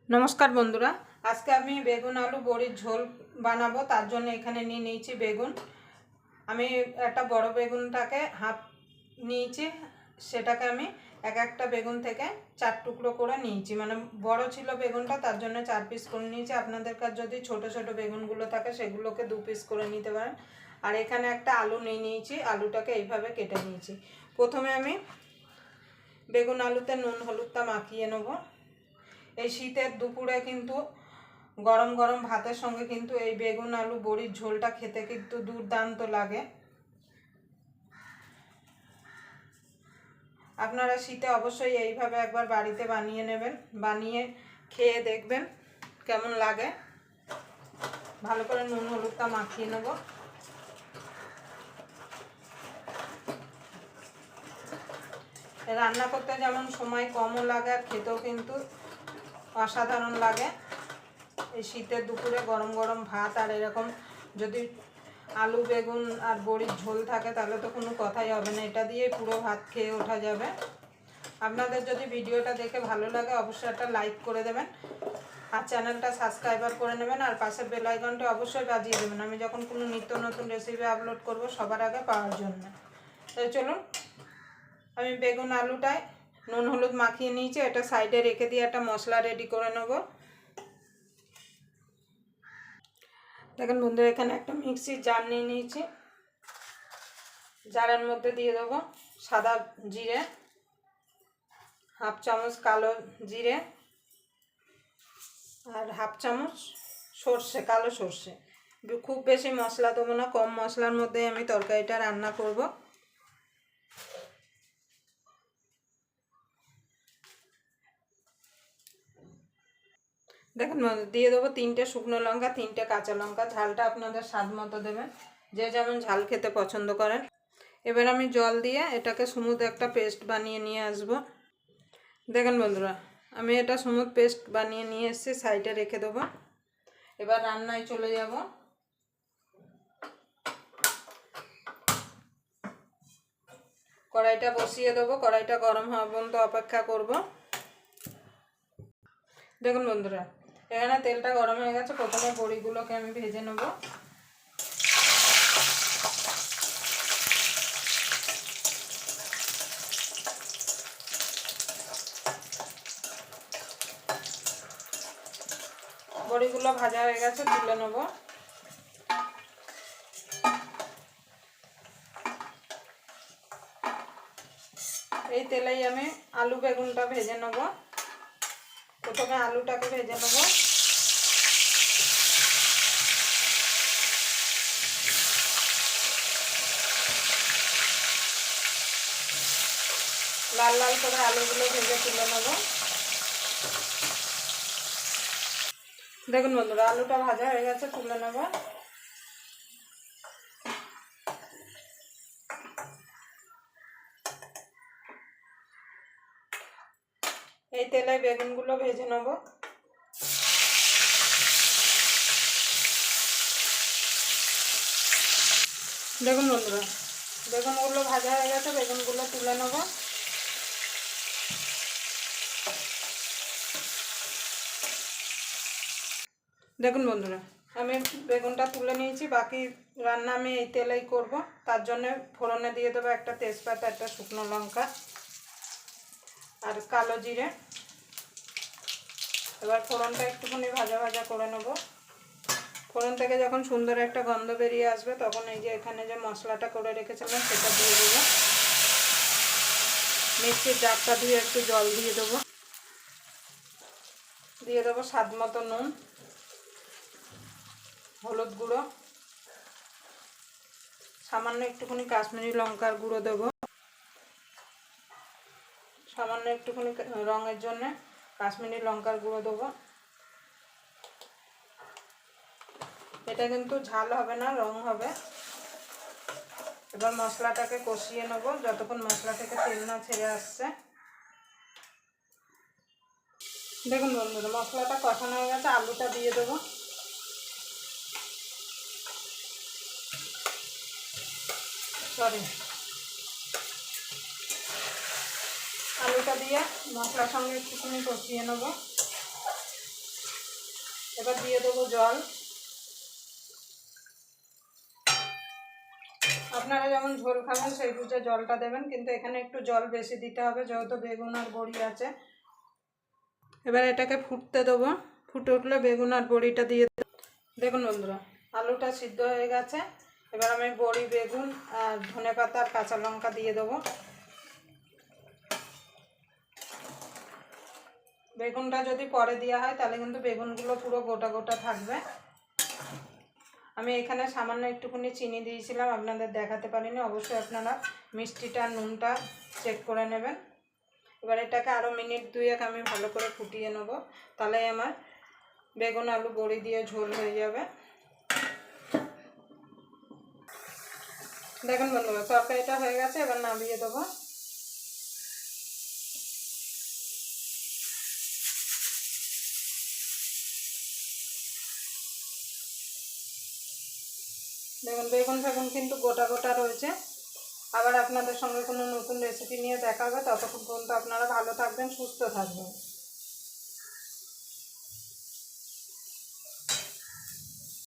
नमस्कार बंधुरा आज के आमी बेगुन आलू बड़िर झोल बानाबो तार जोन्नो एखाने निये निয়েছি बेगुन आमी একটা বড় বেগুনটাকে হাফ নিয়েছি সেটাকে আমি এক একটা বেগুন থেকে চার টুকরো করে নিয়েছি মানে বড় ছিল বেগুনটা তার জন্য চার পিস করে নিয়েছি আপনাদের কাছে যদি ছোট ছোট বেগুনগুলো থাকে সেগুলোকে দু পিস করে নিতে পারেন আর এখানে একটা আলু নিয়ে নিয়েছি আলুটাকে এইভাবে কেটে নিয়েছি প্রথমে আমি বেগুন আলুতে নুন হলুদটা মাখিয়ে নেব এই শীতের দুপুরে কিন্তু গরম গরম ভাতের সঙ্গে কিন্তু এই বেগুন আলু বড়ির ঝোলটা খেতে কিন্তু দুর্দান্ত লাগে আপনারা শীতে অবশ্যই এইভাবে একবার বাড়িতে বানিয়ে নেবেন বানিয়ে খেয়ে দেখবেন কেমন লাগে ভালো করে নুন হলুদটা মাখিয়ে নেব রান্না করতে যেমন সময় কমও লাগে আর খেতেও কিন্তু অসাধারণ লাগে এই শীতের দুপুরে গরম গরম ভাত আর এরকম যদি আলু বেগুন আর বড়ির ঝোল থাকে তাহলে তো কোনো কথাই হবে না এটা দিয়ে পুরো ভাত খেয়ে ওঠা যাবে আপনাদের যদি ভিডিওটা দেখে ভালো লাগে অবশ্যই একটা লাইক করে দেবেন আর চ্যানেলটা সাবস্ক্রাইবার করে নেবেন আর পাশের বেল আইকনটা অবশ্যই বাজিয়ে দেবেন আমি যখন কোনো নিত্য নতুন রেসিপি আপলোড করব সবার আগে পাওয়ার জন্য তাই চলুন আমি বেগুন আলুটায় নুন হলুদ মাখিয়ে নিয়েছি এটা সাইডে রেখে দিয়ে একটা মশলা রেডি করে নেব দেখেন বন্ধুরা এখানে একটা মিক্সির জার নিয়ে নিয়েছি জারের মধ্যে দিয়ে দেবো সাদা জিরে হাফ চামচ কালো জিরে আর হাফ চামচ সর্ষে কালো সর্ষে খুব বেশি মশলা দেবো না কম মশলার মধ্যে আমি তরকারিটা রান্না করব দেখুন দিয়ে দেবো তিনটে শুকনো লঙ্কা তিনটে কাঁচা লঙ্কা ঝালটা আপনাদের স্বাদ মতো দেবেন যে যেমন ঝাল খেতে পছন্দ করেন এবার আমি জল দিয়ে এটাকে স্মুথ একটা পেস্ট বানিয়ে নিয়ে আসব দেখেন বন্ধুরা আমি এটা স্মুথ পেস্ট বানিয়ে নিয়ে এসেছি সাইডে রেখে দেবো এবার রান্নায় চলে যাব কড়াইটা বসিয়ে দেবো কড়াইটা গরম হওয়া পর্যন্ত অপেক্ষা করব দেখুন বন্ধুরা এখানে তেলটা গরম হয়ে গেছে প্রথমে বড়িগুলোকে আমি ভেজে নেব বড়িগুলো ভাজা হয়ে গেছে তুলে নেব এই তেলেই আমি আলু বেগুনটা ভেজে নেব প্রথমে আলুটাকে ভেজে নেব লাল লাল করে আলুগুলো ভেজে তুলে নেব দেখুন বন্ধুরা আলুটা ভাজা হয়ে গেছে তুলে নেব এই তেলে বেগুনগুলো ভেজে নেব দেখুন বন্ধুরা বেগুনগুলো ভাজা হয়ে গেছে বেগুনগুলো তুলে নেব দেখুন বন্ধুরা আমি বেগুনটা তুলে নিয়েছি বাকি রান্না আমি এই তেলেই করব তার জন্য ফোড়নে দিয়ে দেবো একটা তেজপাতা একটা শুকনো লঙ্কা আর কালো জিরে এবার ফোড়নটা একটুখানি ভাজা ভাজা করে নেব ফোড়ন থেকে যখন সুন্দর একটা গন্ধ বেরিয়ে আসবে তখন এই যে এখানে যে মশলাটা করে রেখেছিলাম সেটা দিয়ে দেবো মিক্সির জারটা দিয়ে একটু জল দিয়ে দেবো স্বাদ মতো নুন হলুদ গুঁড়ো সামান্য একটুখানি কাশ্মীরি লঙ্কার গুঁড়ো দেবো সামান্য একটুখানি রঙের জন্য কাশ্মীরি লঙ্কার গুঁড়ো দেবো এটা কিন্তু ঝাল হবে না রং হবে এবার মশলাটাকে কষিয়ে নেব যতক্ষণ মশলা থেকে তেল না ছেড়ে আসছে দেখুন বন্ধুরা মশলাটা কষানো হয়ে গেছে আলুটা দিয়ে দেবো আলুটা দিয়ে মশলার সঙ্গে একটুখানি কষিয়ে নেব এবার দিয়ে দেবো জল। আপনারা যেমন ঝোল খাবেন সেই বুঝে জলটা দেবেন, কিন্তু এখানে একটু জল বেশি দিতে হবে যেহেতু বেগুন আর বড়ি আছে। এবার এটাকে ফুটতে দেবো, ফুটে উঠলে বেগুন আর বড়িটা দিয়ে দেবো। দেখুন বন্ধুরা, আলুটা সিদ্ধ হয়ে গেছে। এবার আমি বড়ি, বেগুন আর ধনেপাতা আর কাঁচা লঙ্কা দিয়ে দেবো। বেগুনটা যদি পরে দেওয়া হয় তাহলে কিন্তু বেগুনগুলো পুরো গোটা গোটা থাকবে। আমি এখানে সামান্য একটুখানি চিনি দিয়েছিলাম, আপনাদের দেখাতে পারিনি। অবশ্যই আপনারা মিষ্টিটা নুনটা চেক করে নেবেন। এবার এটাকে আরও মিনিট 2 আমি ভালো করে ফুটিয়ে নেব, তাহলে আমার বেগুন আলু বড়ি দিয়ে ঝোল হয়ে যাবে। দেখুন বন্ধুরা, তরকারিটা হয়ে গেছে, এবার নামিয়ে দেবো। দেখুন বেগুন ফেগুন কিন্তু গোটা গোটা রয়েছে। আবার আপনাদের সঙ্গে কোনো নতুন রেসিপি নিয়ে দেখা হবে। ততক্ষণ পর্যন্ত আপনারা ভালো থাকবেন, সুস্থ থাকবেন।